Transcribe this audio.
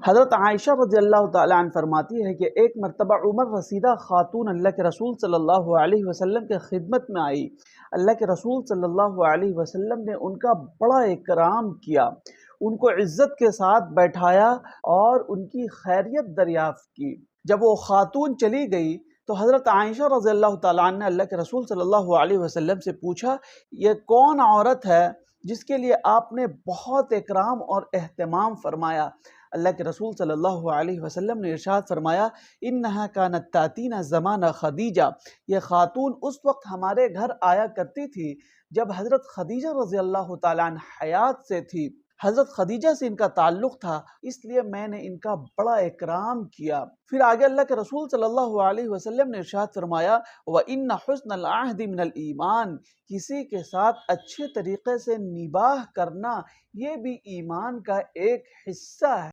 हज़रत आयशा रज़ियल्लाहु ताला अन्हा फरमाती है कि एक मरतबा उमर रसीदा खातून अल्लाह के रसूल सल्लल्लाहु अलैहि वसल्लम के खिदमत में आई। अल्लाह के रसूल सल्लल्लाहु अलैहि वसल्लम ने उनका बड़ा इकराम किया, उनको इज़्ज़त के साथ बैठाया और उनकी खैरियत दरियाफ़्त की। जब वो खातून चली गई तो हज़रत आयशा रज़ियल्लाहु ताला अन्हा ने अल्लाह के रसूल सल्लल्लाहु अलैहि वसल्लम से पूछा, ये कौन औरत है जिसके लिए आपने बहुत इकराम और एहतमाम फरमाया? अल्लाह के रसूल सल्लल्लाहु अलैहि वसल्लम ने इरशाद फरमाया, इन्नहा कानत तातीना ज़माना खदीजा, ये खातून उस वक्त हमारे घर आया करती थी जब हज़रत खदीजा रज़ियल्लाहु ताला अन्हा हयात से थी। हज़रत खदीजा से इनका ताल्लुक़ था, इसलिए मैंने इनका बड़ा इकराम किया। फिर आगे अल्लाह के रसूल सल्लल्लाहु अलैहि वसल्लम ने इरशाद फरमाया, व इन्न हुस्नल अहदी मिनल ईमान, किसी के साथ अच्छे तरीके से निबाह करना ये भी ईमान का एक हिस्सा है।